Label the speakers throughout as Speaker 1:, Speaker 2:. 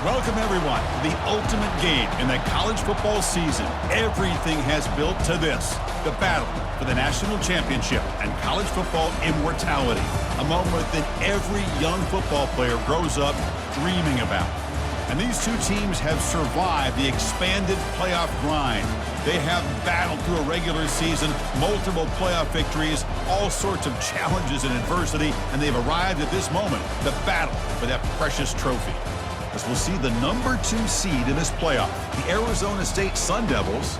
Speaker 1: Welcome, everyone, to the ultimate game in the college football season. Everything has built to this, the battle for the national championship and college football immortality, a moment that every young football player grows up dreaming about. And these two teams have survived the expanded playoff grind. They have battled through a regular season, multiple playoff victories, all sorts of challenges and adversity, and they've arrived at this moment, the battle for that precious trophy. As we'll see the number 2 seed in this playoff, the Arizona State Sun Devils,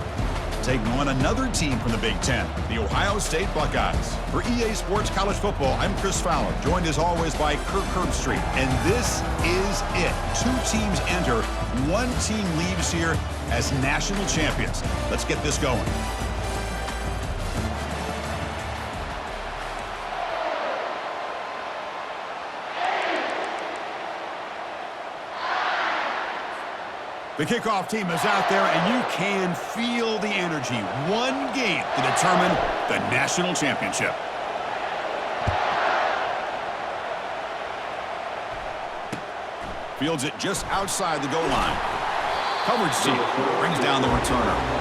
Speaker 1: taking on another team from the Big Ten, the Ohio State Buckeyes. For EA Sports College Football, I'm Chris Fowler, joined as always by Kirk Herbstreit. And this is it. 2 teams enter, 1 team leaves here as national champions. Let's get this going. The kickoff team is out there, and you can feel the energy. 1 game to determine the national championship. Fields it just outside the goal line. Coverage team brings down the returner.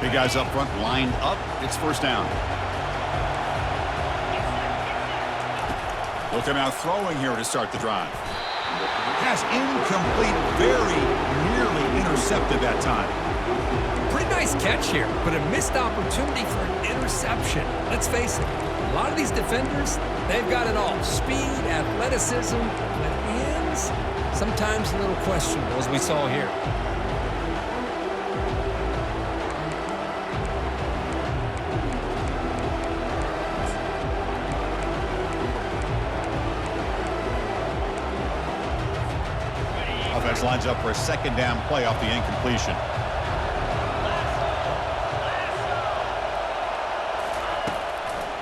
Speaker 1: Big guys up front lined up. It's first down. Looking out throwing here to start the drive. Pass incomplete, very nearly intercepted that time.
Speaker 2: Pretty nice catch here, but a missed opportunity for an interception. Let's face it, a lot of these defenders, they've got it all. Speed, athleticism, but hands, sometimes a little questionable, as we saw here.
Speaker 1: Offense lines up for a second down play off the incompletion.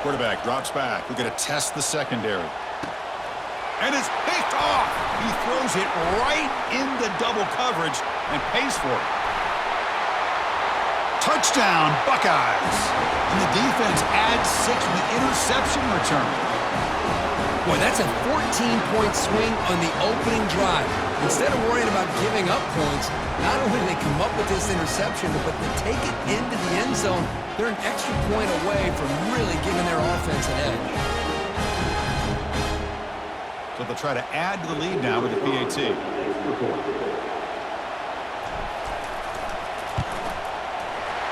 Speaker 1: Quarterback drops back. We're going to test the secondary. And it's picked off. He throws it right into double coverage and pays for it. Touchdown, Buckeyes. And the defense adds 6 with the interception return.
Speaker 2: Boy, that's a 14-point swing on the opening drive. Instead of worrying about giving up points, not only do they come up with this interception, but they take it into the end zone. They're an extra point away from really giving their offense an edge.
Speaker 1: So they'll try to add to the lead now with the PAT.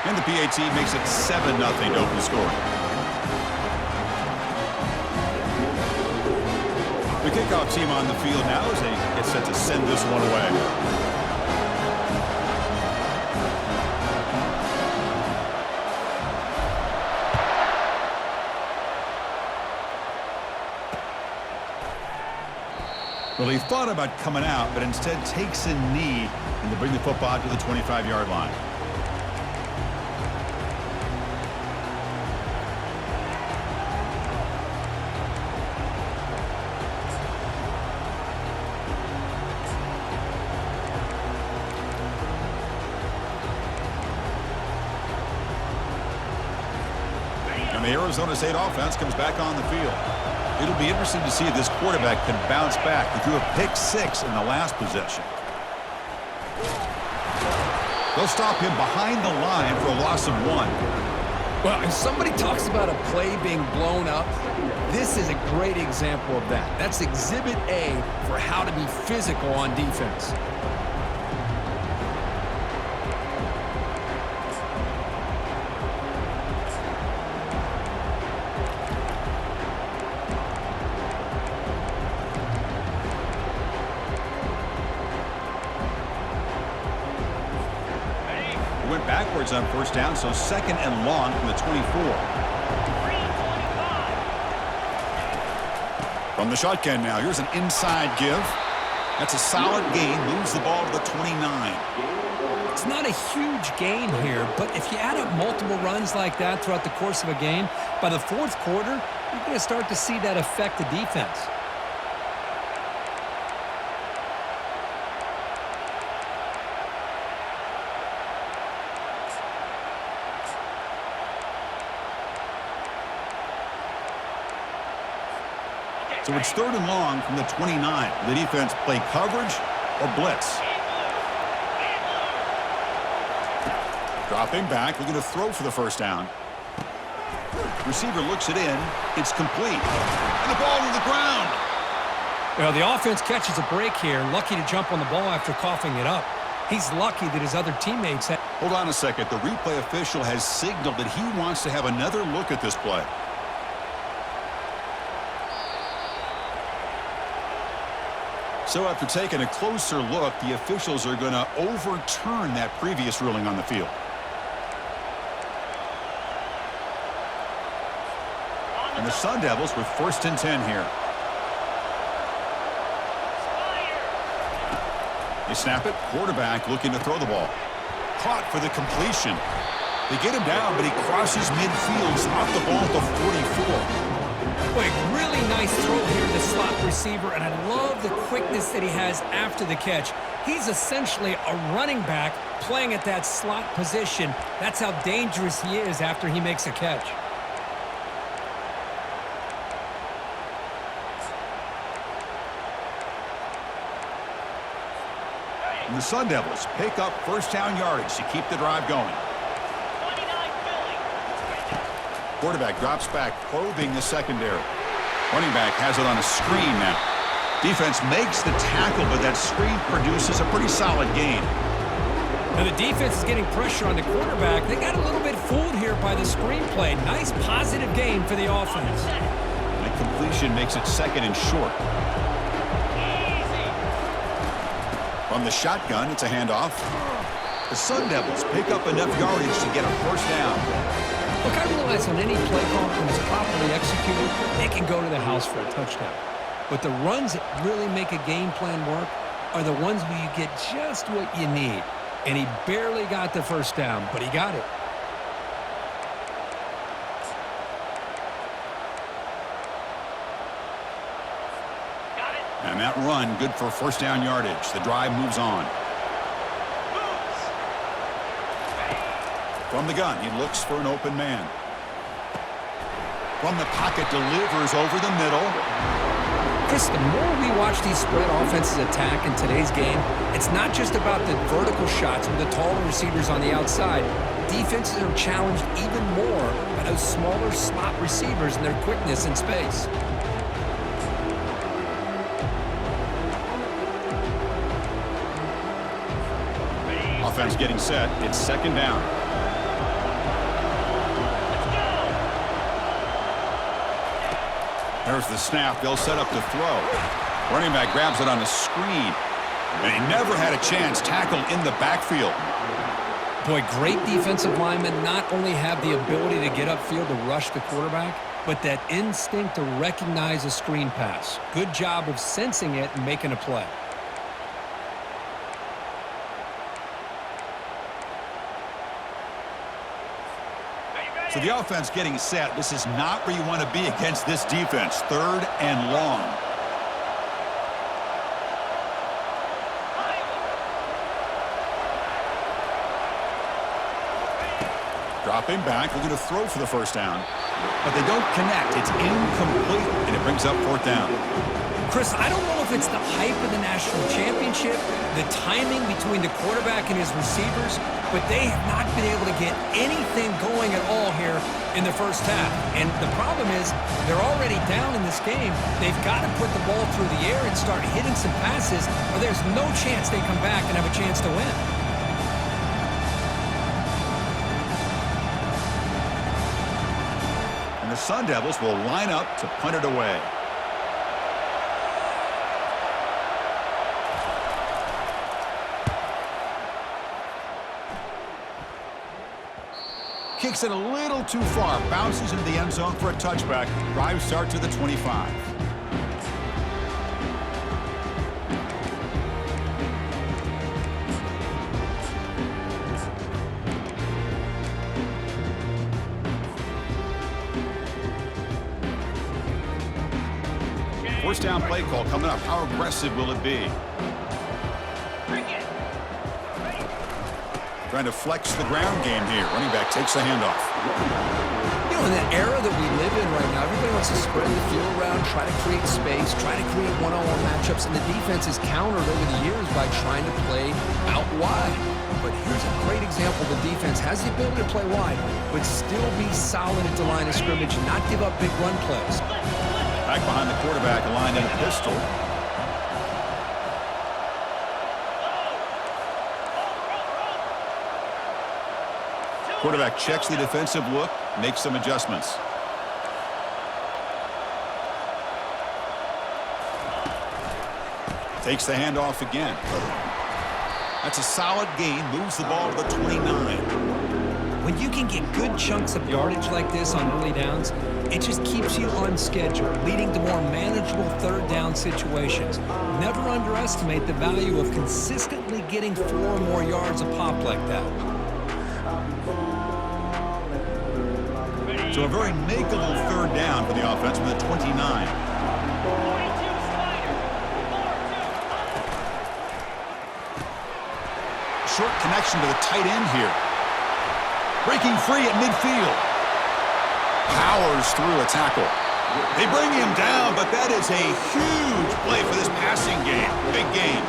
Speaker 1: And the PAT makes it 7-0 to open the scoring. The kickoff team on the field now as they get set to send this one away. Well, he thought about coming out, but instead takes a knee and to bring the football out to the 25-yard line. And the Arizona State offense comes back on the field. It'll be interesting to see if this quarterback can bounce back. He threw a pick-6 in the last possession. They'll stop him behind the line for a loss of 1.
Speaker 2: Well, if somebody talks about a play being blown up, this is a great example of that. That's Exhibit A for how to be physical on defense.
Speaker 1: Went backwards on first down, so 2nd and long from the 24. From the shotgun now, here's an inside give. That's a solid gain, moves the ball to the 29.
Speaker 2: It's not a huge gain here, but if you add up multiple runs like that throughout the course of a game, by the fourth quarter, you're going to start to see that affect the defense.
Speaker 1: So it's 3rd and long from the 29. The defense play coverage or blitz. Dropping back, looking to throw for the first down. Receiver looks it in. It's complete. And the ball to the ground.
Speaker 2: Well, the offense catches a break here. Lucky to jump on the ball after coughing it up. He's lucky that his other teammates had...
Speaker 1: Hold on a second. The replay official has signaled that he wants to have another look at this play. So after taking a closer look, the officials are going to overturn that previous ruling on the field. And the Sun Devils with 1st and 10 here. They snap it. Quarterback looking to throw the ball. Caught for the completion. They get him down, but he crosses midfield, off the ball at the 44.
Speaker 2: Boy, really nice throw here to the slot receiver, and I love the quickness that he has after the catch. He's essentially a running back playing at that slot position. That's how dangerous he is after he makes a catch.
Speaker 1: And the Sun Devils pick up first down yardage to keep the drive going. Quarterback drops back, probing the secondary. Running back has it on a screen now. Defense makes the tackle, but that screen produces a pretty solid gain.
Speaker 2: Now the defense is getting pressure on the quarterback. They got a little bit fooled here by the screen play. Nice positive gain for the offense.
Speaker 1: And completion makes it 2nd and short. From the shotgun, it's a handoff. The Sun Devils pick up enough yardage to get a first down.
Speaker 2: Look, I realize on any play call, when it's properly executed, they can go to the house for a touchdown. But the runs that really make a game plan work are the ones where you get just what you need. And he barely got the first down, but he got it.
Speaker 1: And that run, good for first down yardage. The drive moves on. From the gun, he looks for an open man. From the pocket, delivers over the middle.
Speaker 2: Chris, the more we watch these spread offenses attack in today's game, it's not just about the vertical shots with the taller receivers on the outside. Defenses are challenged even more by those smaller slot receivers and their quickness in space.
Speaker 1: Offense getting set. It's 2nd down. There's the snap. They'll set up to throw. Running back grabs it on a screen. And he never had a chance. Tackled in the backfield.
Speaker 2: Boy, great defensive linemen not only have the ability to get upfield to rush the quarterback, but that instinct to recognize a screen pass. Good job of sensing it and making a play.
Speaker 1: So the offense getting set. This is not where you want to be against this defense. 3rd and long. Dropping back, looking to throw for the first down. But they don't connect. It's incomplete, and it brings up 4th down.
Speaker 2: Chris, I don't know if it's the hype of the national championship, the timing between the quarterback and his receivers, but they have not been able to get anything going at all here in the first half. And the problem is they're already down in this game. They've got to put the ball through the air and start hitting some passes, or there's no chance they come back and have a chance to win.
Speaker 1: And the Sun Devils will line up to punt it away. Kicks it a little too far. Bounces into the end zone for a touchback. Drive start to the 25. First down play call coming up. How aggressive will it be? Trying to flex the ground game here. Running back takes the handoff.
Speaker 2: You know, in the era that we live in right now, everybody wants to spread the field around, try to create space, try to create one-on-one matchups, and the defense is countered over the years by trying to play out wide. But here's a great example. The defense has the ability to play wide, but still be solid at the line of scrimmage, not give up big run plays.
Speaker 1: Back behind the quarterback, aligned in a pistol. Quarterback checks the defensive look, makes some adjustments. Takes the handoff again. That's a solid gain, moves the ball to the 29.
Speaker 2: When you can get good chunks of yardage like this on early downs, it just keeps you on schedule, leading to more manageable third down situations. Never underestimate the value of consistently getting 4 or more yards a pop like that.
Speaker 1: So a very makeable third down for the offense with a 29. Short connection to the tight end here. Breaking free at midfield. Powers through a tackle. They bring him down, but that is a huge play for this passing game. Big game.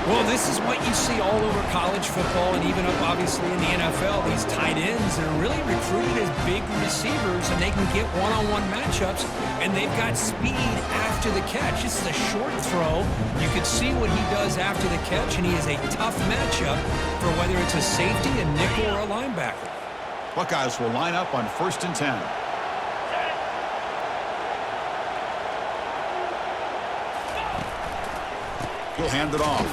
Speaker 2: Well, this is what you see all over college football and even up, obviously, in the NFL. These tight ends that are really recruited as big receivers, and they can get one-on-one matchups, and they've got speed after the catch. This is a short throw. You can see what he does after the catch, and he is a tough matchup for whether it's a safety, a nickel, or a linebacker.
Speaker 1: Buckeyes will line up on 1st and 10. He'll hand it off.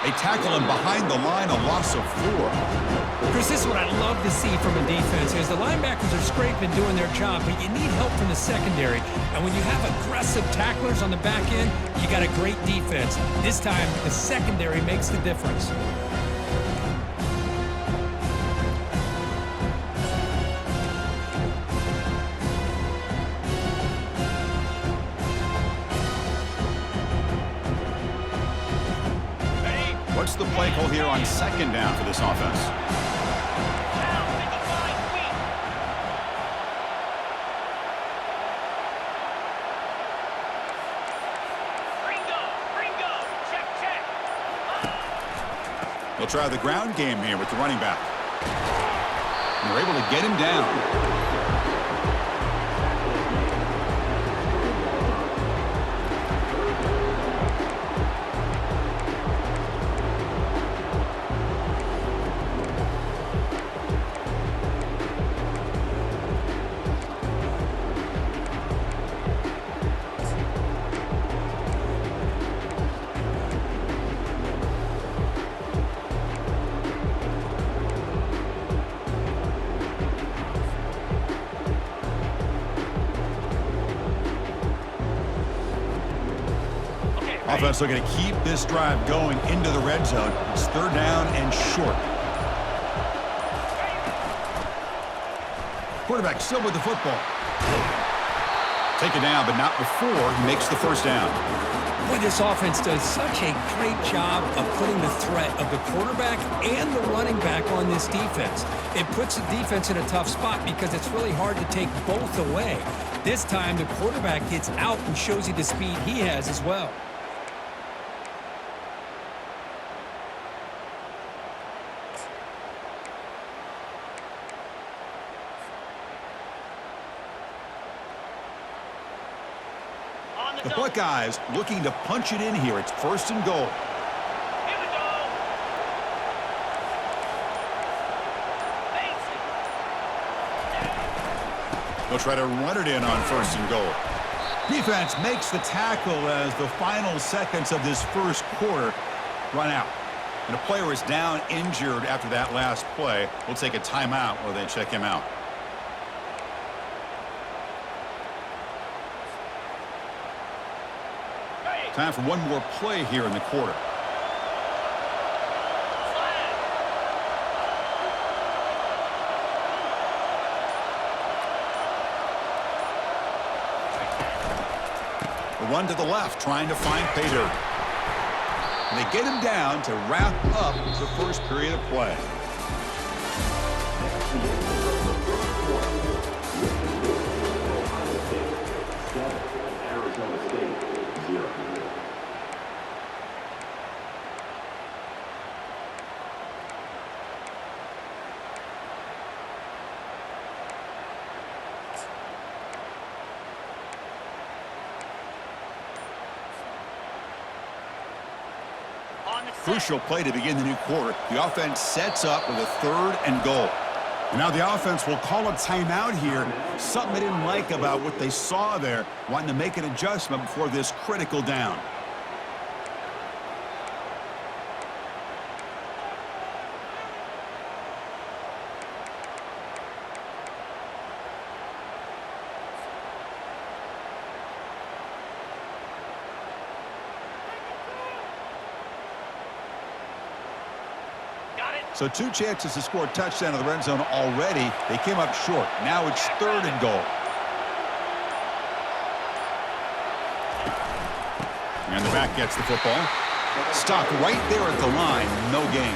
Speaker 1: They tackle him behind the line, a loss of 4.
Speaker 2: Chris, this is what I love to see from a defense is the linebackers are scraping, doing their job, but you need help from the secondary. And when you have aggressive tacklers on the back end, you got a great defense. This time, the secondary makes the difference.
Speaker 1: What's the play call here on 2nd down for this offense? They'll try the ground game here with the running back. And they're able to get him down. Offense looking to keep this drive going into the red zone. It's 3rd down and short. Quarterback still with the football. Take it down, but not before he makes the 1st down.
Speaker 2: Boy, this offense does such a great job of putting the threat of the quarterback and the running back on this defense. It puts the defense in a tough spot because it's really hard to take both away. This time, the quarterback gets out and shows you the speed he has as well.
Speaker 1: The Buckeyes looking to punch it in here. It's 1st and goal.
Speaker 3: Here we go.
Speaker 1: They'll try to run it in on 1st and goal. Defense makes the tackle as the final seconds of this 1st quarter run out. And a player is down injured after that last play. We'll take a timeout while they check him out. Time for one more play here in the quarter. The run to the left, trying to find pay dirt. And they get him down to wrap up the first period of play. Crucial play to begin the new quarter. The offense sets up with a 3rd and goal. And now the offense will call a timeout here. Something they didn't like about what they saw there, wanting to make an adjustment before this critical down. So 2 chances to score a touchdown in the red zone already. They came up short. Now it's 3rd and goal. And the back gets the football. Stopped right there at the line. No gain.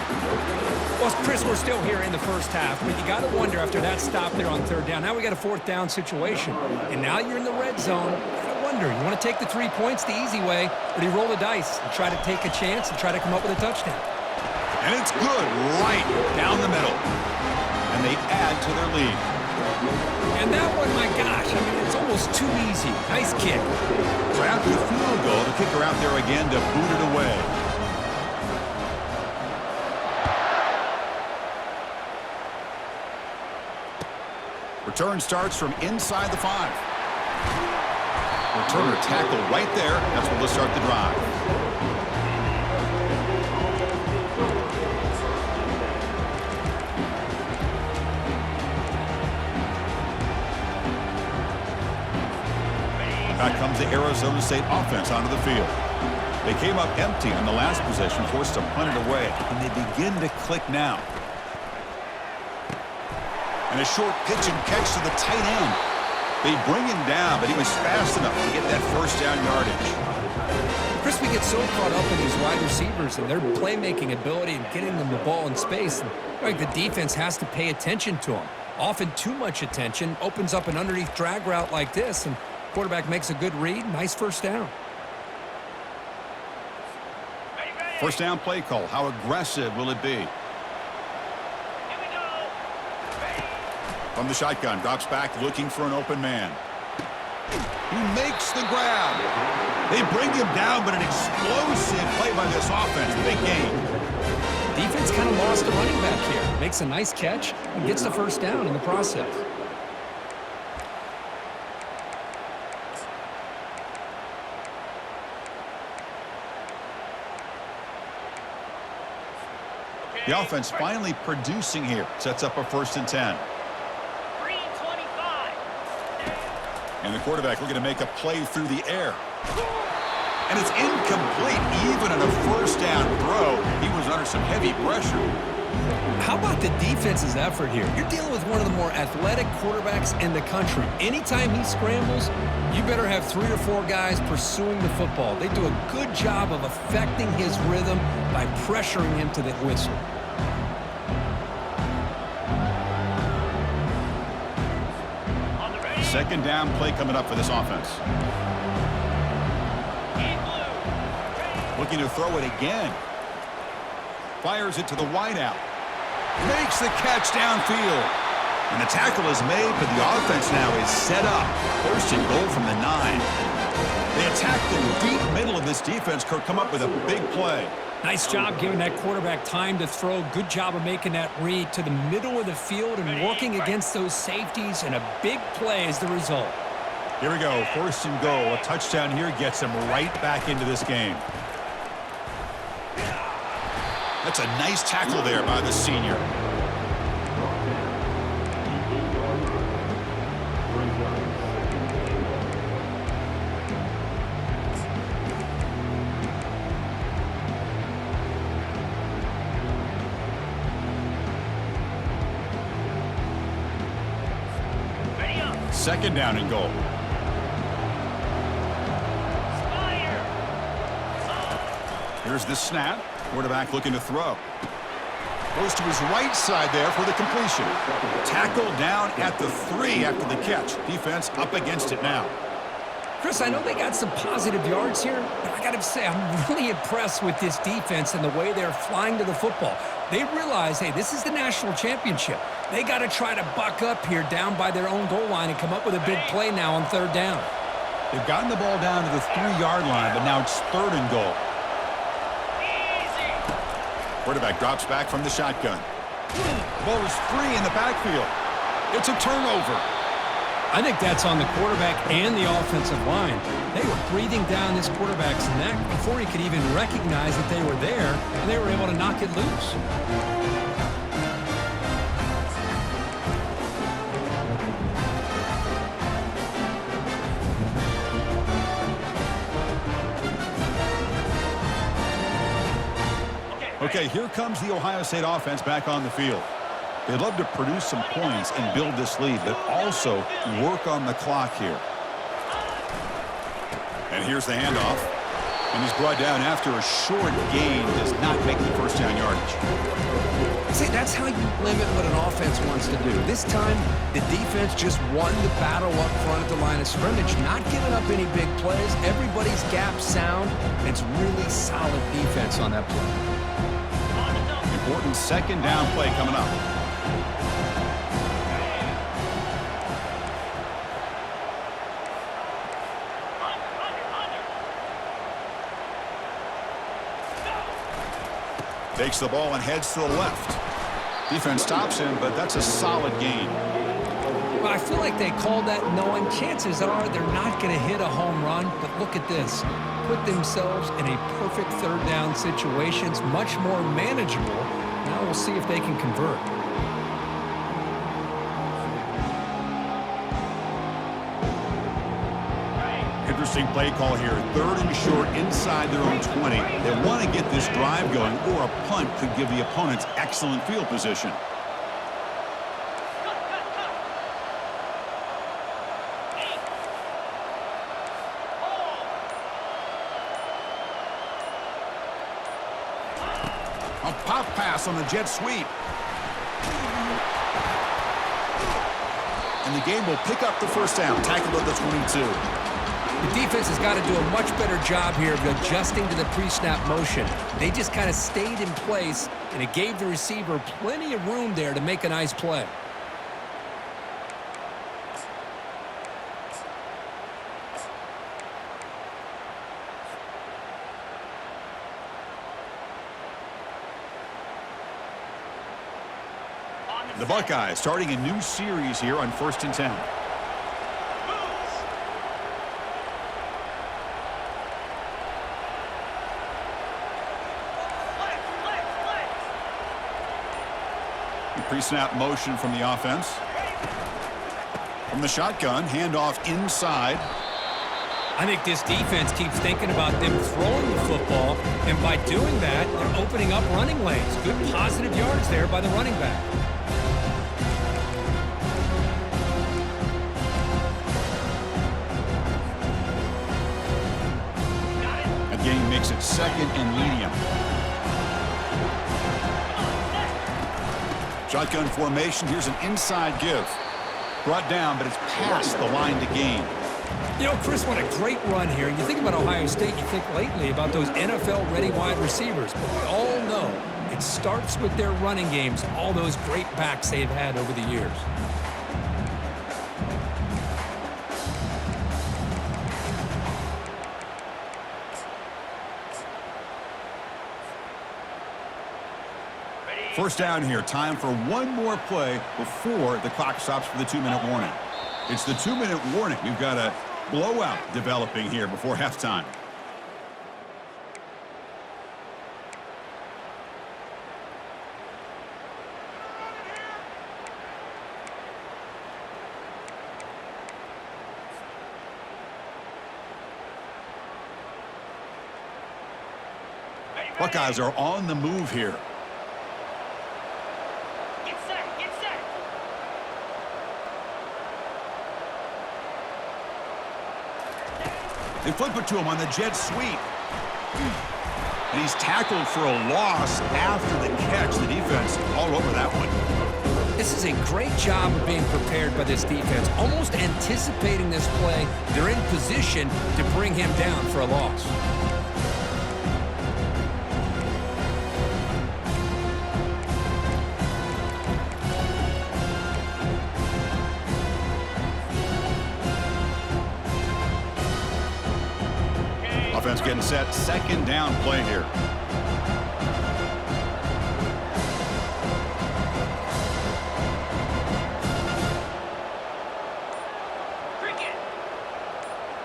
Speaker 4: Well, Chris, we're still here in the first half, but you got to wonder after that stop there on 3rd down. Now we got a 4th down situation. And now you're in the red zone. You got to wonder, you want to take the 3 points the easy way, or do you roll the dice and try to take a chance and try to come up with a touchdown?
Speaker 1: And it's good right down the middle. And they add to their lead.
Speaker 4: And that one, my gosh, I mean, it's almost too easy. Nice kick.
Speaker 1: So after the field goal, the kicker out there again to boot it away. Return starts from inside the 5. Returner tackle right there. That's where they'll start the drive. Back comes the Arizona State offense onto the field. They came up empty on the last possession, forced to punt it away, and they begin to click now. And a short pitch and catch to the tight end. They bring him down, but he was fast enough to get that 1st down yardage.
Speaker 4: Chris, we get so caught up in these wide receivers and their playmaking ability and getting them the ball in space. And like the defense has to pay attention to them. Often too much attention opens up an underneath drag route like this, and quarterback makes a good read. Nice 1st down.
Speaker 1: First down play call. How aggressive will it be? From the shotgun, drops back looking for an open man. He makes the grab. They bring him down, but an explosive play by this offense. Big game.
Speaker 4: Defense kind of lost the running back here. Makes a nice catch and gets the 1st down in the process.
Speaker 1: The offense finally producing here. Sets up a 1st and 10.
Speaker 3: 3:25.
Speaker 1: And the quarterback looking to make a play through the air. And it's incomplete. Even on a 1st down throw, he was under some heavy pressure.
Speaker 4: How about the defense's effort here? You're dealing with one of the more athletic quarterbacks in the country. Anytime he scrambles, you better have 3 or 4 guys pursuing the football. They do a good job of affecting his rhythm by pressuring him to the whistle.
Speaker 1: Second down play coming up for this offense. Looking to throw it again. Fires it to the wideout. Makes the catch downfield. And the tackle is made, but the offense now is set up. 1st and goal from the 9. They attack the deep middle of this defense. Kirk come up with a big play.
Speaker 4: Nice job giving that quarterback time to throw. Good job of making that read to the middle of the field and working against those safeties, and a big play is the result.
Speaker 1: Here we go. 1st and goal. A touchdown here gets them right back into this game. That's a nice tackle there by the senior. Second down and goal. Here's the snap. Quarterback looking to throw. Goes to his right side there for the completion. Tackle down at the 3 after the catch. Defense up against it now.
Speaker 4: Chris, I know they got some positive yards here, but I got to say, I'm really impressed with this defense and the way they're flying to the football. They realize, hey, this is the national championship. They got to try to buck up here down by their own goal line and come up with a big play now on 3rd down.
Speaker 1: They've gotten the ball down to the 3-yard line, but now it's 3rd and goal. Quarterback drops back from the shotgun. The ball is free in the backfield. It's a turnover.
Speaker 4: I think that's on the quarterback and the offensive line. They were breathing down this quarterback's neck before he could even recognize that they were there, and they were able to knock it loose.
Speaker 1: Okay, here comes the Ohio State offense back on the field. They'd love to produce some points and build this lead, but also work on the clock here. And here's the handoff. And he's brought down after a short gain. Does not make the first down yardage.
Speaker 2: See, that's how you limit what an offense wants to do. This time, the defense just won the battle up front at the line of scrimmage, not giving up any big plays. Everybody's gap sound. It's really solid defense on that play.
Speaker 1: Important 2nd down play coming up. Takes the ball and heads to the left. Defense stops him, but that's a solid gain.
Speaker 4: Well, I feel like they called that knowing chances are they're not going to hit a home run, but look at this. Put themselves in a perfect 3rd down situations, much more manageable. Now we'll see if they can convert.
Speaker 1: Interesting play call here. 3rd and short inside their own 20. They want to get this drive going, or a punt could give the opponents excellent field position. A pop pass on the jet sweep. And the game will pick up the first down. Tackled at the 22.
Speaker 4: The defense has got to do a much better job here of adjusting to the pre-snap motion. They just kind of stayed in place, and it gave the receiver plenty of room there to make a nice play.
Speaker 1: The Buckeyes starting a new series here on 1st and 10. Pre-snap motion from the offense. From the shotgun, handoff inside.
Speaker 4: I think this defense keeps thinking about them throwing the football, and by doing that, they're opening up running lanes. Good positive yards there by the running back.
Speaker 1: That gain makes it 2nd and medium. Shotgun formation. Here's an inside give. Brought down, but it's past the line to gain.
Speaker 4: You know, Chris, what a great run here. You think about Ohio State, you think lately about those NFL-ready wide receivers. But we all know it starts with their running games, all those great backs they've had over the years.
Speaker 1: First down here. Time for one more play before the clock stops for the 2-minute warning. It's the 2-minute warning. We've got a blowout developing here before halftime. Buckeyes are on the move here. They flip it to him on the jet sweep. And he's tackled for a loss after the catch. The defense all over that one.
Speaker 2: This is a great job of being prepared by this defense, almost anticipating this play. They're in position to bring him down for a loss.
Speaker 1: Offense getting set. Second down play here.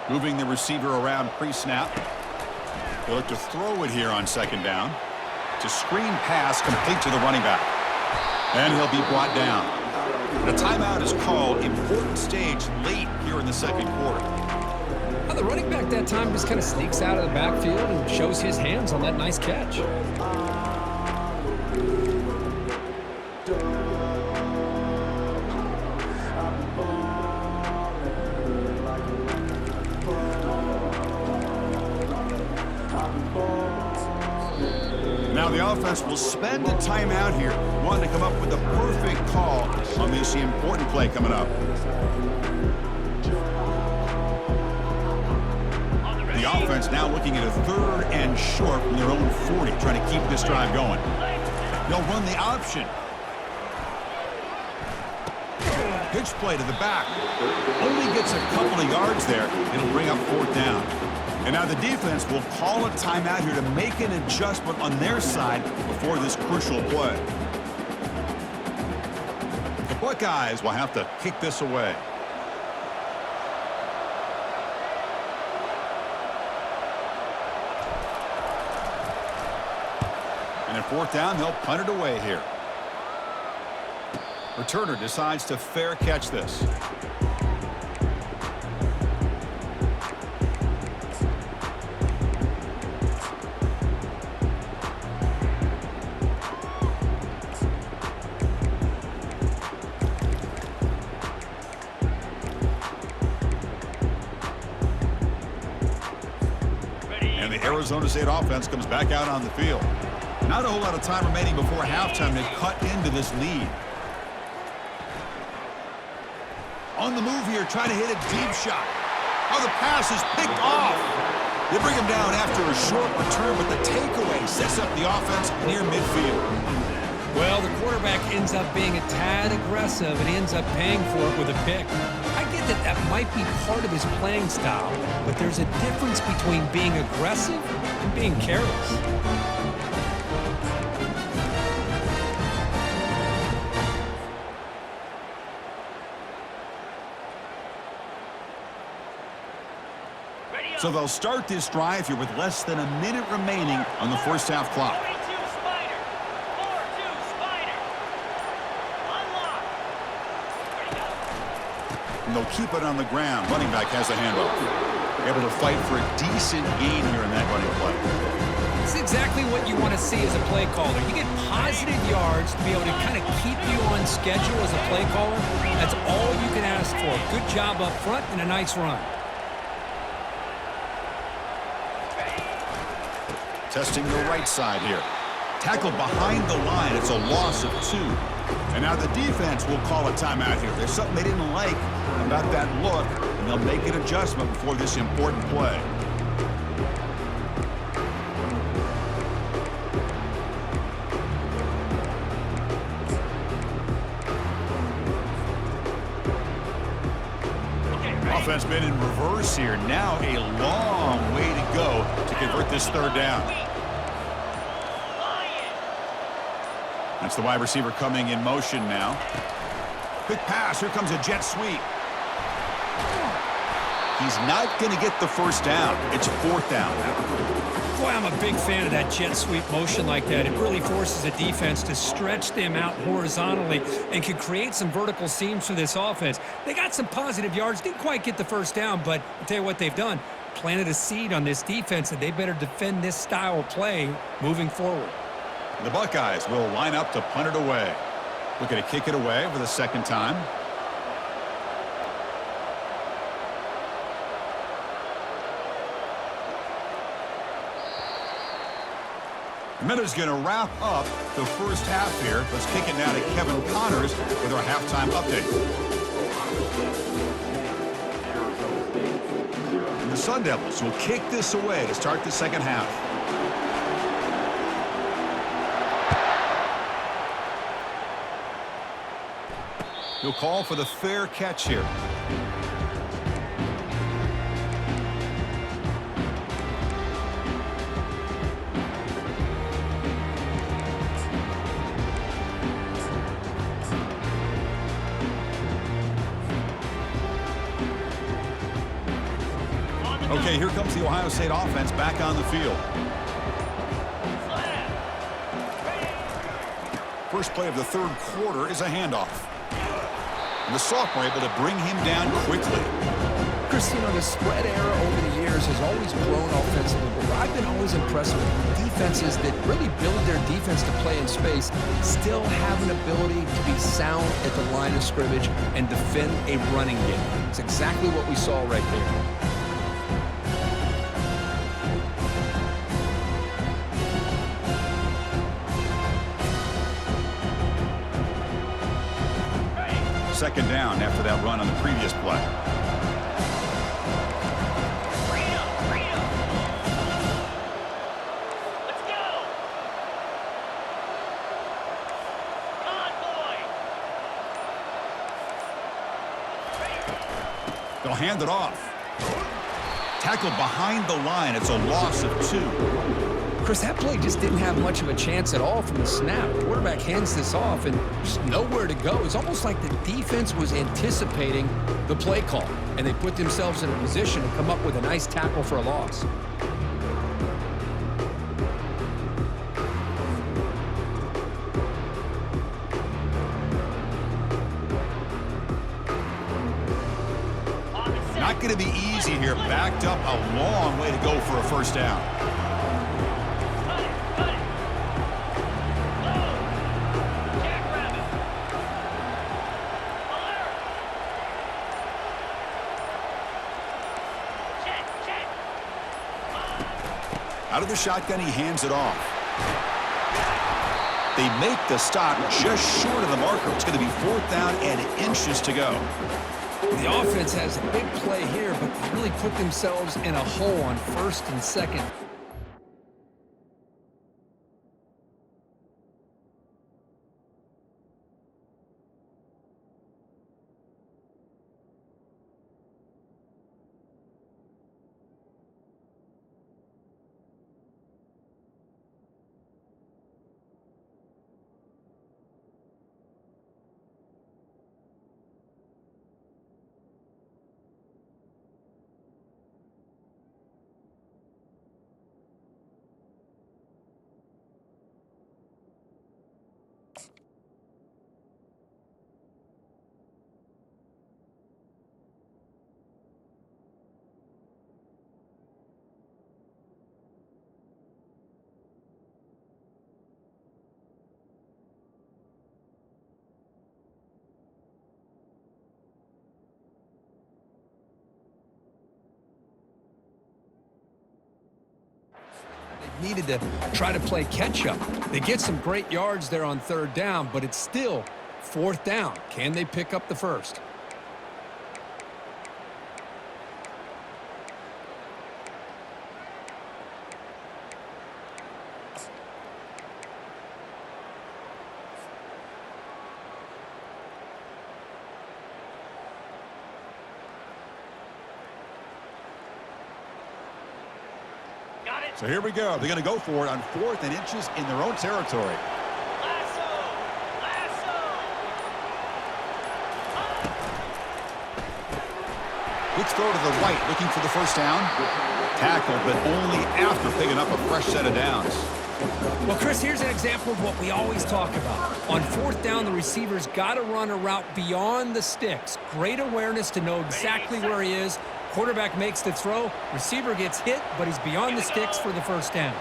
Speaker 1: Moving the receiver around pre-snap. They'll look to throw it here on second down. To screen pass complete to the running back. And he'll be brought down. And a timeout is called. Important stage late here in the second quarter.
Speaker 4: Now, the running back that time just kind of sneaks out of the backfield and shows his hands on that nice catch.
Speaker 1: Now the offense will spend a timeout here, wanting to come up with the perfect call on this important play coming up. The offense now looking at a 3rd and short from their own 40, trying to keep this drive going. They'll run the option. Pitch play to the back. Only gets a couple of yards there. It'll bring up 4th down. And now the defense will call a timeout here to make an adjustment on their side before this crucial play. The Buckeyes will have to kick this away. And at 4th down, they'll punt it away here. Returner decides to fair catch this. Arizona State offense comes back out on the field. Not a whole lot of time remaining before halftime to cut into this lead. On the move here, trying to hit a deep shot. Oh, the pass is picked off. They bring him down after a short return, but the takeaway sets up the offense near midfield.
Speaker 4: Well, the quarterback ends up being a tad aggressive, and he ends up paying for it with a pick. I get that that might be part of his playing style, but there's a difference between being aggressive and being careless.
Speaker 1: So they'll start this drive here with less than a minute remaining on the first half clock. And they'll keep it on the ground. Running back has a handoff. Able to fight for a decent gain here in that running play.
Speaker 4: It's exactly what you want to see as a play caller. You get positive yards to be able to kind of keep you on schedule as a play caller. That's all you can ask for. Good job up front and a nice run.
Speaker 1: Testing the right side here. Tackled behind the line. It's a loss of 2. And now the defense will call a timeout here. There's something they didn't like about that look, and they'll make an adjustment before this important play. Offense been in reverse here. Now a long way to go to convert this 3rd down. That's the wide receiver coming in motion now. Quick pass. Here comes a jet sweep. He's not going to get the first down. It's 4th down now.
Speaker 4: Boy, I'm a big fan of that jet sweep motion like that. It really forces a defense to stretch them out horizontally and can create some vertical seams for this offense. They got some positive yards. Didn't quite get the first down, but I'll tell you what they've done. Planted a seed on this defense, and they better defend this style of play moving forward.
Speaker 1: The Buckeyes will line up to punt it away. Looking to kick it away for the 2nd time. Minute's going to wrap up the first half here. Let's kick it now to Kevin Connors with our halftime update. And the Sun Devils will kick this away to start the second half. He'll call for the fair catch here. Okay, here comes the Ohio State offense back on the field. First play of the third quarter is a handoff. And the sophomore able to bring him down quickly.
Speaker 2: Chris, the spread era over the years has always grown offensively, but I've been always impressed with defenses that really build their defense to play in space, still have an ability to be sound at the line of scrimmage and defend a running game. It's exactly what we saw right there.
Speaker 1: Second down after that run on the previous play.
Speaker 3: Let's go. Come on, boy.
Speaker 1: They'll hand it off. Tackled behind the line. It's a loss of 2.
Speaker 2: Chris, that play just didn't have much of a chance at all from the snap. The quarterback hands this off and just nowhere to go. It's almost like the defense was anticipating the play call, and they put themselves in a position to come up with a nice tackle for a loss.
Speaker 1: Not going to be easy here. Backed up a long way to go for a first down. Out of the shotgun, he hands it off. They make the stop just short of the marker. It's going to be 4th down and inches to go.
Speaker 2: The offense has a big play here, but they really put themselves in a hole on 1st and 2nd. Needed to try to play catch-up. They get some great yards there on 3rd down, but it's still 4th down. Can they pick up the first?
Speaker 1: So here we go. They're going to go for it on 4th and inches in their own territory.
Speaker 3: Lasso.
Speaker 1: Quick throw to the right, looking for the first down. Tackled, but only after picking up a fresh set of downs.
Speaker 2: Well, Chris, here's an example of what we always talk about. On 4th down, the receiver's got to run a route beyond the sticks. Great awareness to know exactly where he is. Quarterback makes the throw. Receiver gets hit, but he's beyond the sticks for the first down.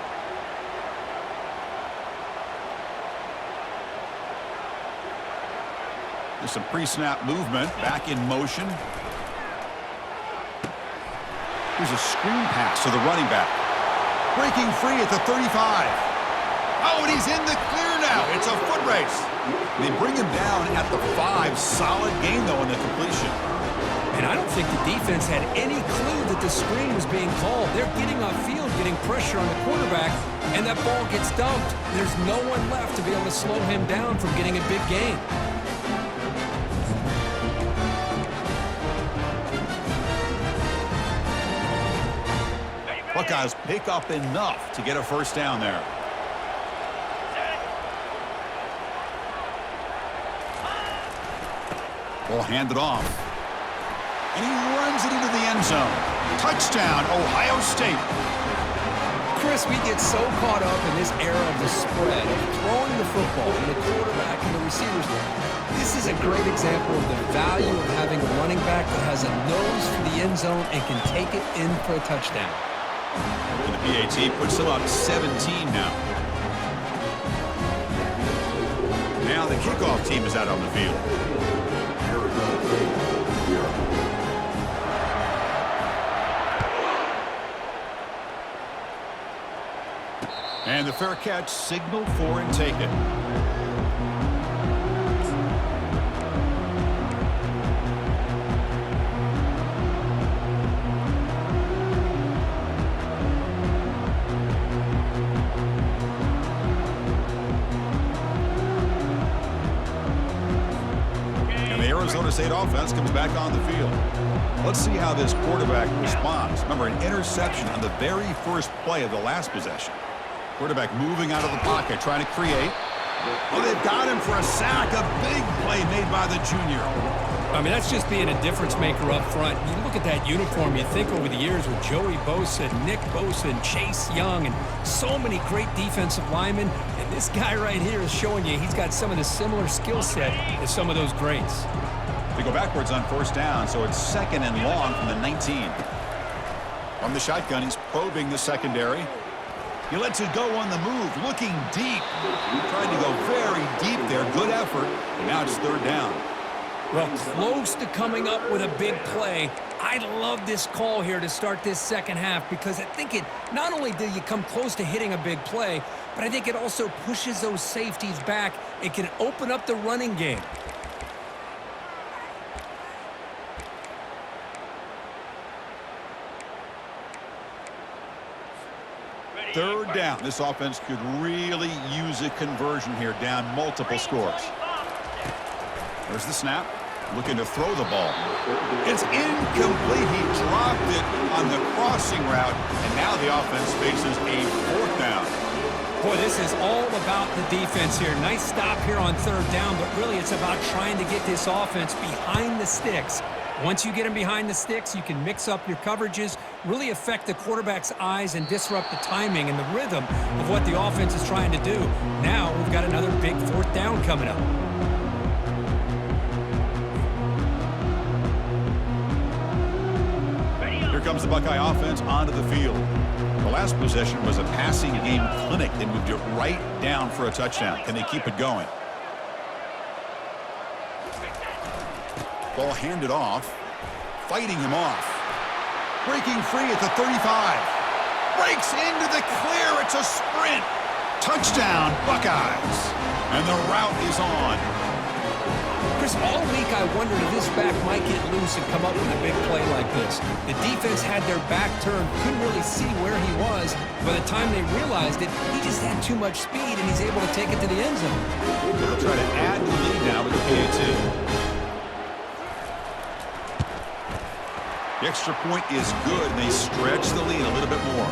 Speaker 1: There's some pre-snap movement. Back in motion. Here's a screen pass to the running back. Breaking free at the 35. Oh, and he's in the clear now. It's a foot race. They bring him down at the 5. Solid gain, though, in the completion.
Speaker 4: And I don't think the defense had any clue that the screen was being called. They're getting off field, getting pressure on the quarterback, and that ball gets dumped. There's no one left to be able to slow him down from getting a big gain.
Speaker 1: Buckeyes pick up enough to get a first down there. Ball handed off. And he runs it into the end zone. Touchdown, Ohio State.
Speaker 4: Chris, we get so caught up in this era of the spread, of throwing the football and the quarterback and the receivers. This is a great example of the value of having a running back that has a nose for the end zone and can take it in for a touchdown.
Speaker 1: And the PAT puts them up 17 now. Now the kickoff team is out on the field. And the fair catch signaled for and taken. And the Arizona State offense comes back on the field. Let's see how this quarterback responds. Remember, an interception on the very first play of the last possession. Quarterback moving out of the pocket, trying to create. Oh, they've got him for a sack. A big play made by the junior.
Speaker 4: I mean, that's just being a difference maker up front. You look at that uniform, you think over the years with Joey Bosa, Nick Bosa, and Chase Young, and so many great defensive linemen. And this guy right here is showing you he's got some of the similar skill set as some of those greats.
Speaker 1: They go backwards on first down, so it's 2nd and long from the 19. From the shotgun, he's probing the secondary. He lets it go on the move, looking deep. Trying to go very deep there. Good effort. And now it's 3rd down.
Speaker 4: Well, close to coming up with a big play. I love this call here to start this second half because I think it not only do you come close to hitting a big play, but I think it also pushes those safeties back. It can open up the running game.
Speaker 1: 3rd down. This offense could really use a conversion here, down multiple scores. There's the snap. Looking to throw the ball. It's incomplete. He dropped it on the crossing route, and now the offense faces a 4th down.
Speaker 4: Boy, this is all about the defense here. Nice stop here on 3rd down, but really it's about trying to get this offense behind the sticks. Once you get them behind the sticks, you can mix up your coverages, really affect the quarterback's eyes and disrupt the timing and the rhythm of what the offense is trying to do. Now we've got another big 4th down coming up.
Speaker 1: Here comes the Buckeye offense onto the field. The last possession was a passing game clinic. They moved it right down for a touchdown. Can they keep it going? Ball handed off. Fighting him off. Breaking free at the 35. Breaks into the clear. It's a sprint. Touchdown, Buckeyes. And the route is on.
Speaker 4: Chris, all week I wondered if this back might get loose and come up with a big play like this. The defense had their back turned, couldn't really see where he was. By the time they realized it, he just had too much speed, and he's able to take it to the end zone.
Speaker 1: They'll try to add the lead now with the PAT. The extra point is good, and they stretch the lead a little bit more.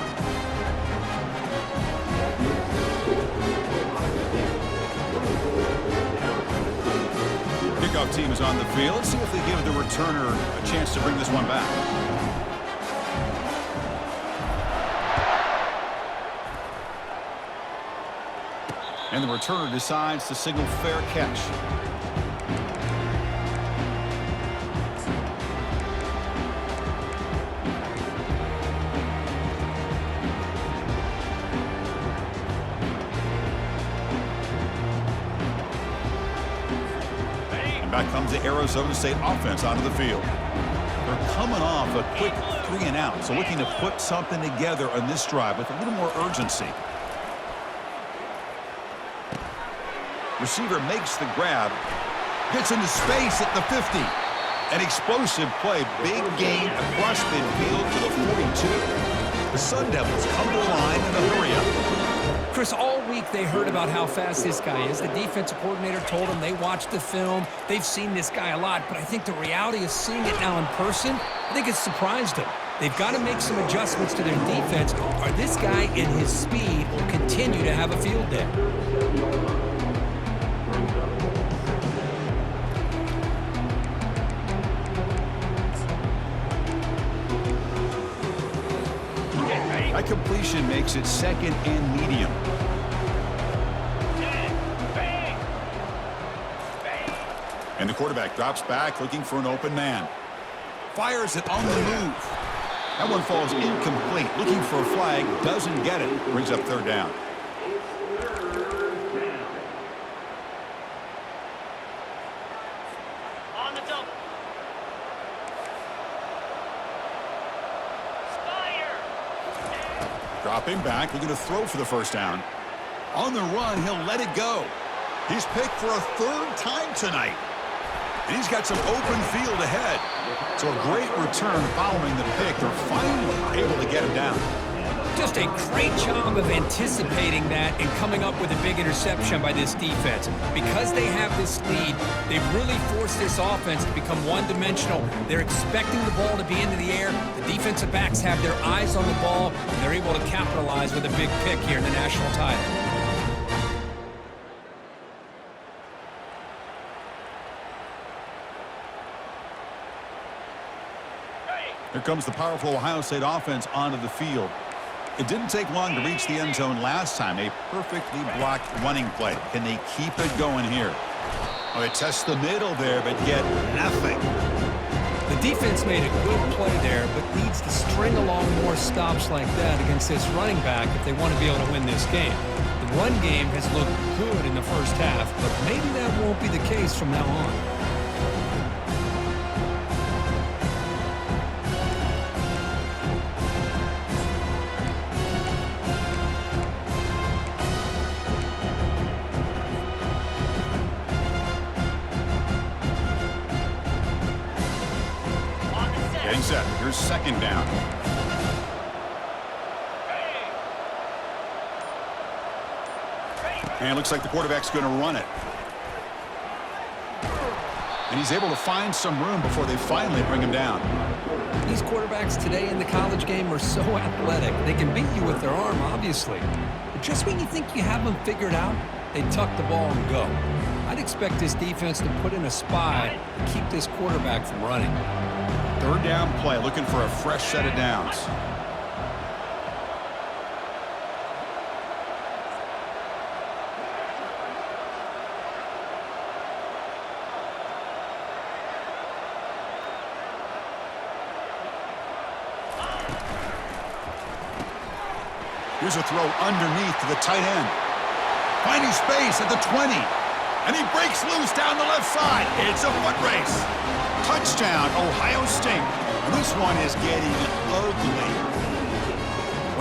Speaker 1: Kickoff team is on the field. Let's see if they give the returner a chance to bring this one back. And the returner decides to signal fair catch. Back comes the Arizona State offense onto the field. They're coming off a quick 3 and out, so looking to put something together on this drive with a little more urgency. Receiver makes the grab. Gets into space at the 50. An explosive play. Big gain across midfield to the 42. The Sun Devils come to the line in a hurry-up.
Speaker 4: Chris, all week they heard about how fast this guy is. The defensive coordinator told them they watched the film. They've seen this guy a lot, but I think the reality of seeing it now in person, I think it's surprised them. They've got to make some adjustments to their defense, or this guy and his speed will continue to have a field day.
Speaker 1: That completion makes it second and medium. And the quarterback drops back looking for an open man. Fires it on the move. That one falls incomplete. Looking for a flag. Doesn't get it. Brings up third down.
Speaker 3: On the double. Spire.
Speaker 1: Dropping back. Looking to throw for the first down. On the run, he'll let it go. He's picked for a third time tonight. And he's got some open field ahead. So a great return following the pick. They're finally able to get him down.
Speaker 4: Just a great job of anticipating that and coming up with a big interception by this defense. Because they have this lead, they've really forced this offense to become one-dimensional. They're expecting the ball to be into the air. The defensive backs have their eyes on the ball, and they're able to capitalize with a big pick here in the national title.
Speaker 1: Here comes the powerful Ohio State offense onto the field. It didn't take long to reach the end zone last time. A perfectly blocked running play. Can they keep it going here? Oh, they test the middle there, but get nothing.
Speaker 4: The defense made a good play there, but needs to string along more stops like that against this running back if they want to be able to win this game. The run game has looked good in the first half, but maybe that won't be the case from now on.
Speaker 1: Getting set. Here's second down. And it looks like the quarterback's going to run it. And he's able to find some room before they finally bring him down.
Speaker 4: These quarterbacks today in the college game are so athletic. They can beat you with their arm, obviously. But just when you think you have them figured out, they tuck the ball and go. I'd expect this defense to put in a spy to keep this quarterback from running.
Speaker 1: Third down play, looking for a fresh set of downs. Here's a throw underneath to the tight end. Finding space at the 20. And he breaks loose down the left side. It's a foot race. Touchdown, Ohio State. And this one is getting ugly.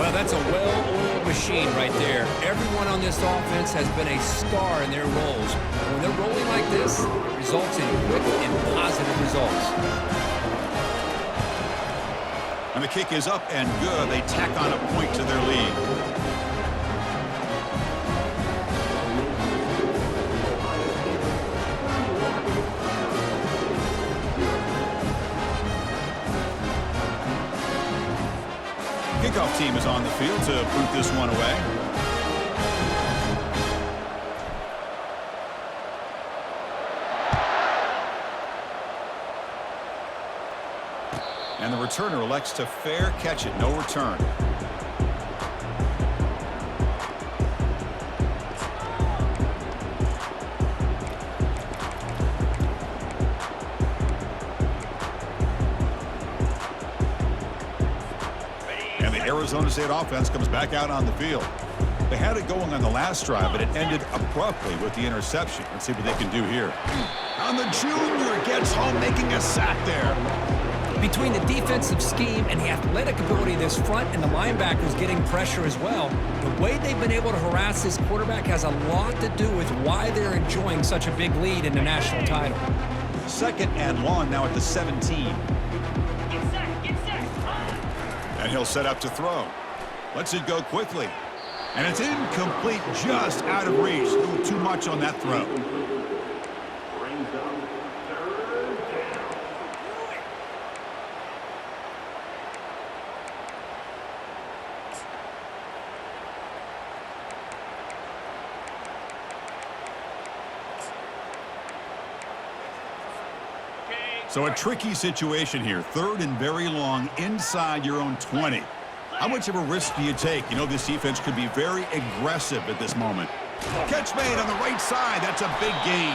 Speaker 4: Well, that's a well-oiled machine right there. Everyone on this offense has been a star in their roles. And when they're rolling like this, it results in quick and positive results.
Speaker 1: And the kick is up and good. They tack on a point to their lead. Kickoff team is on the field to boot this one away. And the returner elects to fair catch it. No return. Arizona State offense comes back out on the field. They had it going on the last drive, but it ended abruptly with the interception. Let's see what they can do here. And the junior gets home, making a sack there.
Speaker 4: Between the defensive scheme and the athletic ability of this front and the linebackers getting pressure as well, the way they've been able to harass this quarterback has a lot to do with why they're enjoying such a big lead in the national title.
Speaker 1: 2nd and long now at the 17.
Speaker 3: Get set,
Speaker 1: And he'll set up to throw. Lets it go quickly. And it's incomplete, just out of reach. A little too much on that throw. So a tricky situation here. 3rd and very long inside your own 20. How much of a risk do you take? You know this defense could be very aggressive at this moment. Catch made on the right side. That's a big gain.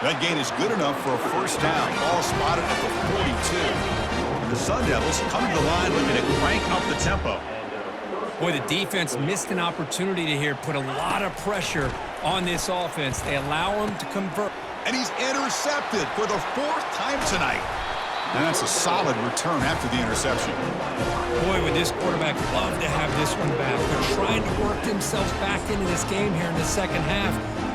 Speaker 1: That gain is good enough for a first down. Ball spotted at the 42. The Sun Devils come to the line looking to crank up the tempo.
Speaker 4: Boy, the defense missed an opportunity to here put a lot of pressure on this offense. They allow them to convert.
Speaker 1: And he's intercepted for the 4th time tonight. And that's a solid return after the interception.
Speaker 4: Boy, would this quarterback love to have this one back. They're trying to work themselves back into this game here in the second half.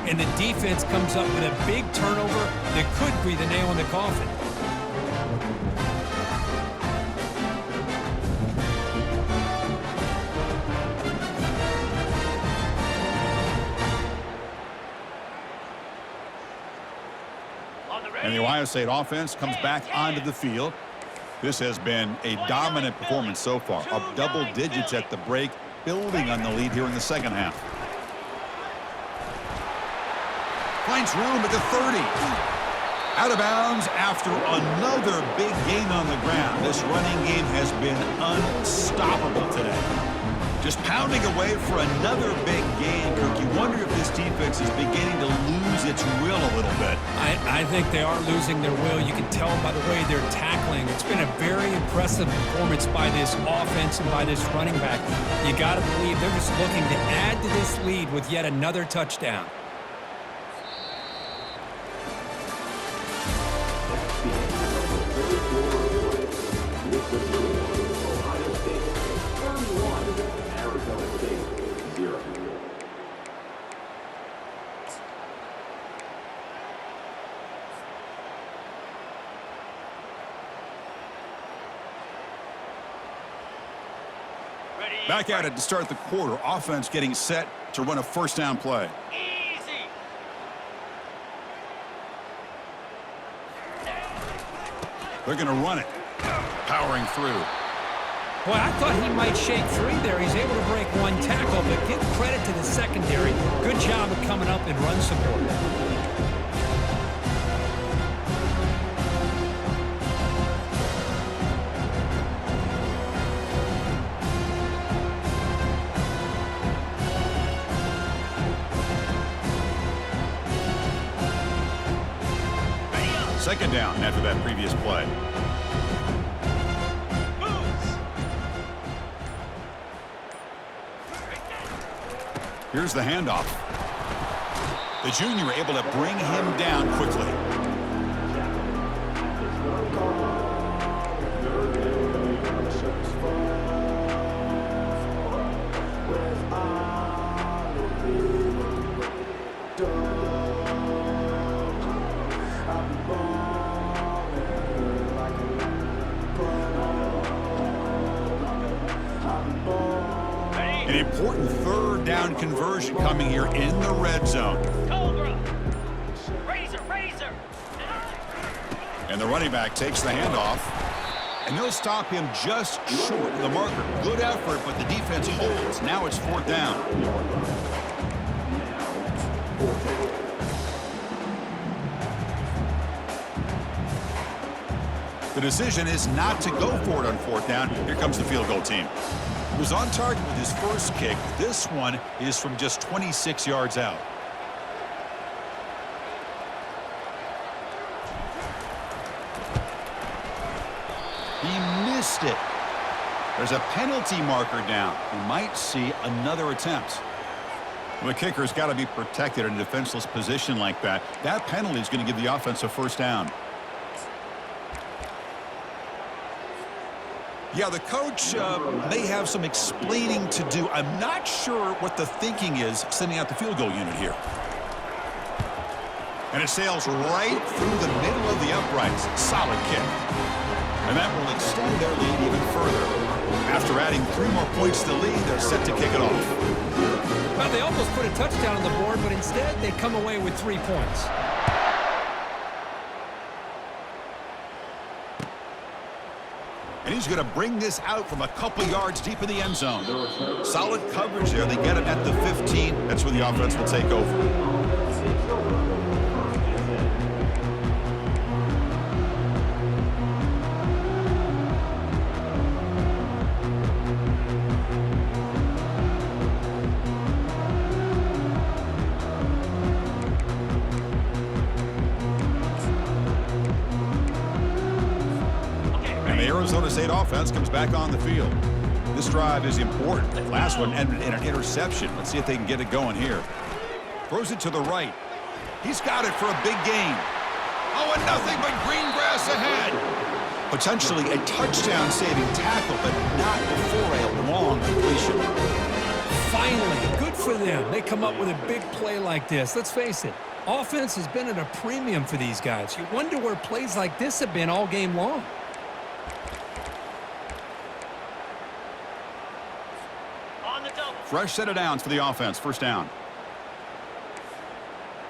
Speaker 4: And the defense comes up with a big turnover that could be the nail in the coffin.
Speaker 1: And the Ohio State offense comes back onto the field. This has been a dominant performance so far. Up double digits at the break, building on the lead here in the second half. Finds room at the 30. Out of bounds after another big gain on the ground. This running game has been unstoppable today. Just pounding away for another big gain. Kirk, you wonder if this defense is beginning to lose its will a little bit.
Speaker 4: I think they are losing their will. You can tell by the way they're tackling. It's been a very impressive performance by this offense and by this running back. You got to believe they're just looking to add to this lead with yet another touchdown.
Speaker 1: Back at it to start the quarter. Offense getting set to run a first down play.
Speaker 3: easy.
Speaker 1: They're going to run it. Powering through.
Speaker 4: Boy, I thought he might shake free there. He's able to break one tackle, but give credit to the secondary. Good job of coming up in run support.
Speaker 1: Second down after that previous play. Here's the handoff. The junior able to bring him down quickly. An important third down conversion coming here in the red zone.
Speaker 3: Cobra. Razor.
Speaker 1: And the running back takes the handoff. And they'll stop him just short of the marker. Good effort, but the defense holds. Now it's fourth down. The decision is not to go for it on fourth down. Here comes the field goal team. He was on target with his first kick. This one is from just 26 yards out. He missed it. There's a penalty marker down. We might see another attempt. Well, the kicker's got to be protected in a defenseless position like that. That penalty is going to give the offense a first down. Yeah, the coach may have some explaining to do. I'm not sure what the thinking is sending out the field goal unit here. And it sails right through the middle of the uprights. Solid kick. And that will extend their lead even further. After adding 3 more points to the lead, they're set to kick it off.
Speaker 4: Well, they almost put a touchdown on the board, but instead they come away with 3 points.
Speaker 1: And he's going to bring this out from a couple yards deep in the end zone. Solid coverage there. They get him at the 15. That's where the offense will take over. Arizona State offense comes back on the field. This drive is important. The last one ended in an interception. Let's see if they can get it going here. Throws it to the right. He's got it for a big gain. Oh, and nothing but green grass ahead. Potentially a touchdown-saving tackle, but not before a long completion.
Speaker 4: Finally, good for them. They come up with a big play like this. Let's face it, offense has been at a premium for these guys. You wonder where plays like this have been all game long.
Speaker 1: Fresh set of downs for the offense. First down.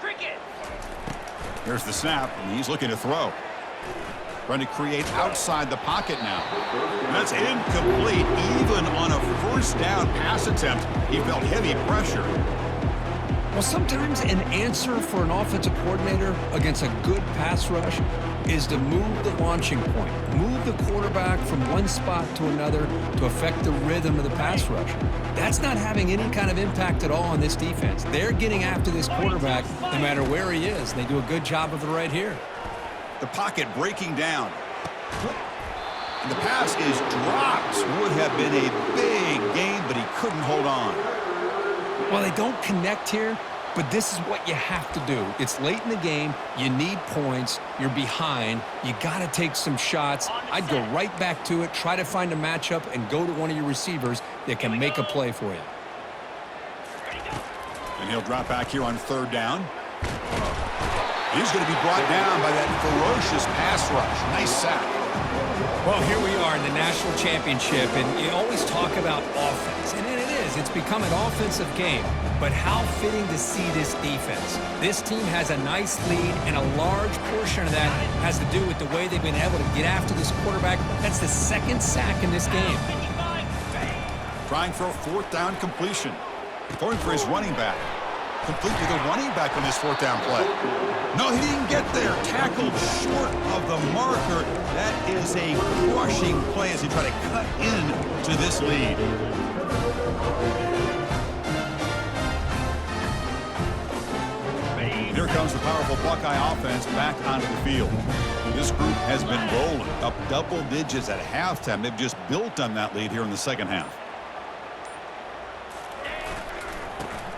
Speaker 3: Cricket.
Speaker 1: Here's the snap, and he's looking to throw. Trying to create outside the pocket now. And that's incomplete. Even on a first down pass attempt, he felt heavy pressure.
Speaker 4: Well, sometimes an answer for an offensive coordinator against a good pass rush is to move the launching point, move the quarterback from one spot to another to affect the rhythm of the pass rush. That's not having any kind of impact at all on this defense. They're getting after this quarterback no matter where he is. They do a good job of it right here.
Speaker 1: The pocket breaking down. And the pass is dropped. Would have been a big gain, but he couldn't hold on.
Speaker 4: Well, they don't connect here, but this is what you have to do. It's late in the game. You need points. You're behind. You got to take some shots. I'd go right back to it, try to find a matchup, and go to one of your receivers that can make a play for you.
Speaker 1: And he'll drop back here on third down. He's going to be brought down by that ferocious pass rush. Nice sack.
Speaker 4: Well, here we are in the national championship, and you always talk about offense, and it is. It's become an offensive game, but how fitting to see this defense. This team has a nice lead, and a large portion of that has to do with the way they've been able to get after this quarterback. That's the second sack in this game.
Speaker 1: Trying for a fourth down completion. Going for his running back. Complete to the running back on this fourth down play. No, he didn't get there. Tackled short of the marker. That is a crushing play as he tried to cut into this lead. Here comes the powerful Buckeye offense back onto the field. This group has been rolling up double digits at halftime. They've just built on that lead here in the second half.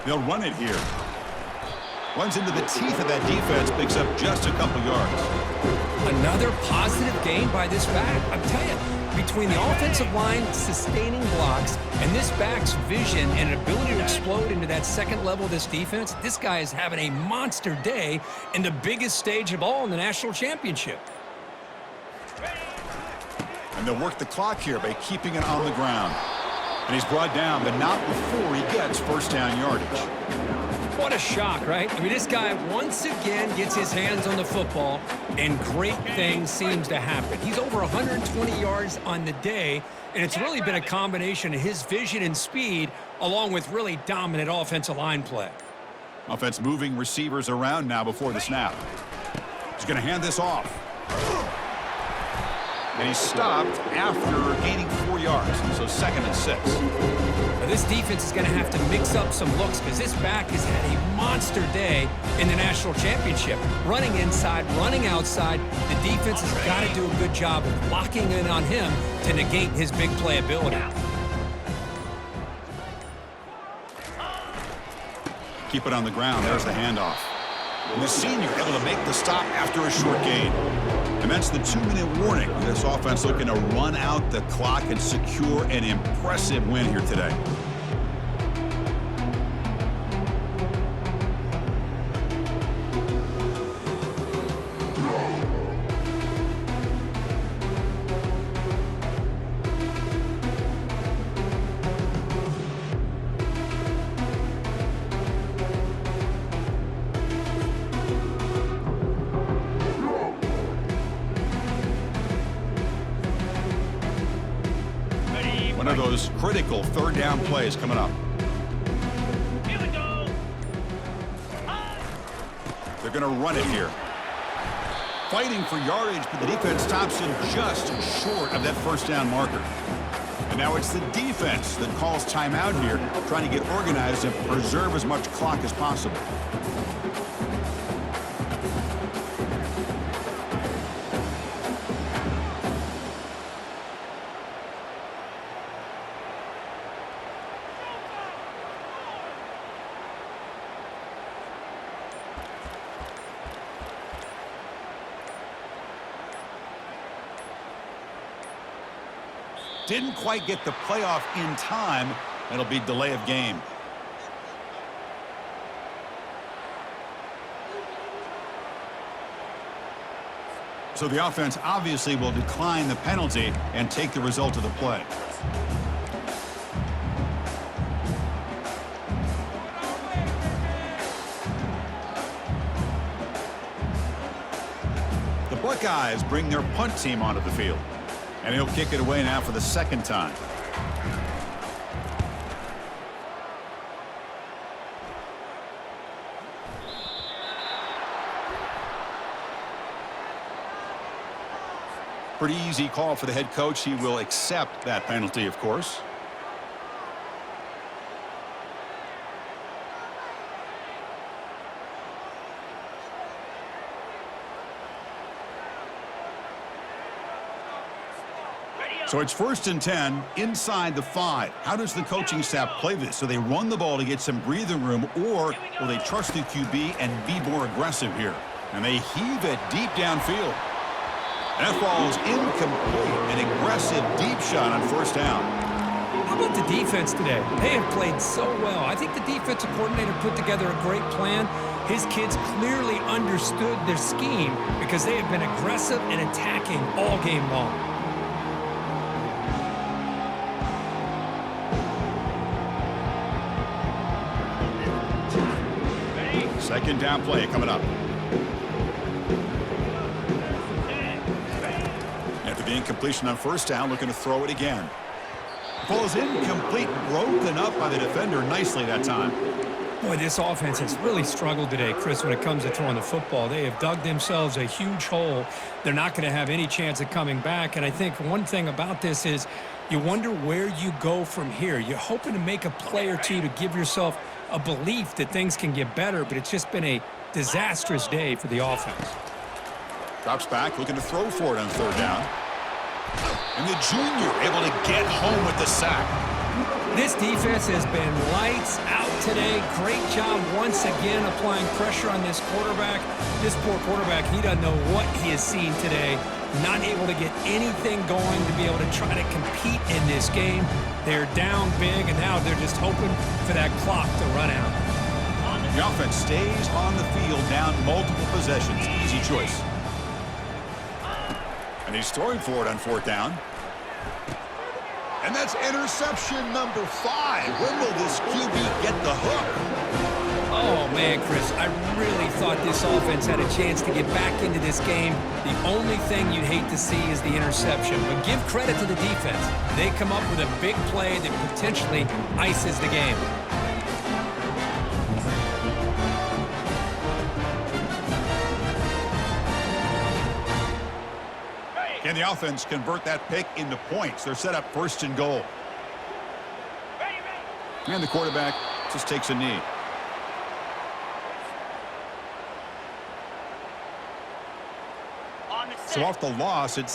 Speaker 1: They'll run it here. Runs into the teeth of that defense, picks up just a couple yards.
Speaker 4: Another positive gain by this back. I'm telling you, between the offensive line sustaining blocks and this back's vision and ability to explode into that second level of this defense, this guy is having a monster day in the biggest stage of all in the national championship.
Speaker 1: And they'll work the clock here by keeping it on the ground. And he's brought down, but not before he gets first down yardage.
Speaker 4: What a shock, right? I mean, this guy once again gets his hands on the football, and great things seems to happen. He's over 120 yards on the day, and it's really been a combination of his vision and speed along with really dominant offensive line play.
Speaker 1: Offense moving receivers around now before the snap. He's going to hand this off. And he stopped after gaining 4 yards, so 2nd and 6.
Speaker 4: Now this defense is going to have to mix up some looks because this back has had a monster day in the national championship. Running inside, running outside, the defense has got to do a good job of locking in on him to negate his big play ability.
Speaker 1: Keep it on the ground. There's the handoff. And the senior able to make the stop after a short gain. And that's the 2-minute warning. This offense looking to run out the clock and secure an impressive win here today. One of those critical third down plays coming up.
Speaker 3: Here we go.
Speaker 1: They're going to run it here. Fighting for yardage, but the defense stops him just short of that first down marker. And now it's the defense that calls timeout here, trying to get organized and preserve as much clock as possible. Didn't quite get the playoff in time. It'll be delay of game. So the offense obviously will decline the penalty and take the result of the play. The Buckeyes bring their punt team onto the field. And he'll kick it away now for the second time. Pretty easy call for the head coach. He will accept that penalty, of course. So it's 1st and 10 inside the 5. How does the coaching staff play this? So they run the ball to get some breathing room, or will they trust the QB and be more aggressive here? And they heave it deep downfield. And that ball is incomplete. An aggressive deep shot on 1st down.
Speaker 4: How about the defense today? They have played so well. I think the defensive coordinator put together a great plan. His kids clearly understood their scheme because they have been aggressive and attacking all game long.
Speaker 1: Second down play coming up. After the incompletion on 1st down, looking to throw it again. Ball is incomplete, broken up by the defender nicely that time.
Speaker 4: Boy, this offense has really struggled today, Chris, when it comes to throwing the football. They have dug themselves a huge hole. They're not going to have any chance of coming back. And I think one thing about this is you wonder where you go from here. You're hoping to make a play or two to give yourself a belief that things can get better, but it's just been a disastrous day for the offense.
Speaker 1: Drops back, looking to throw for it on 3rd down. And the junior able to get home with the sack.
Speaker 4: This defense has been lights out today. Great job once again applying pressure on this quarterback. This poor quarterback, he doesn't know what he has seen today. Not able to get anything going to be able to try to compete in this game. They're down big, and now they're just hoping for that clock to run out.
Speaker 1: The offense stays on the field, down multiple possessions. Easy choice. And he's throwing for it on 4th down. And that's interception number 5. When will this QB get the hook?
Speaker 4: Oh, man, Chris, I really thought this offense had a chance to get back into this game. The only thing you'd hate to see is the interception. But give credit to the defense. They come up with a big play that potentially ices the game.
Speaker 1: Can the offense convert that pick into points? They're set up 1st and goal. And the quarterback just takes a knee. So off the loss, it's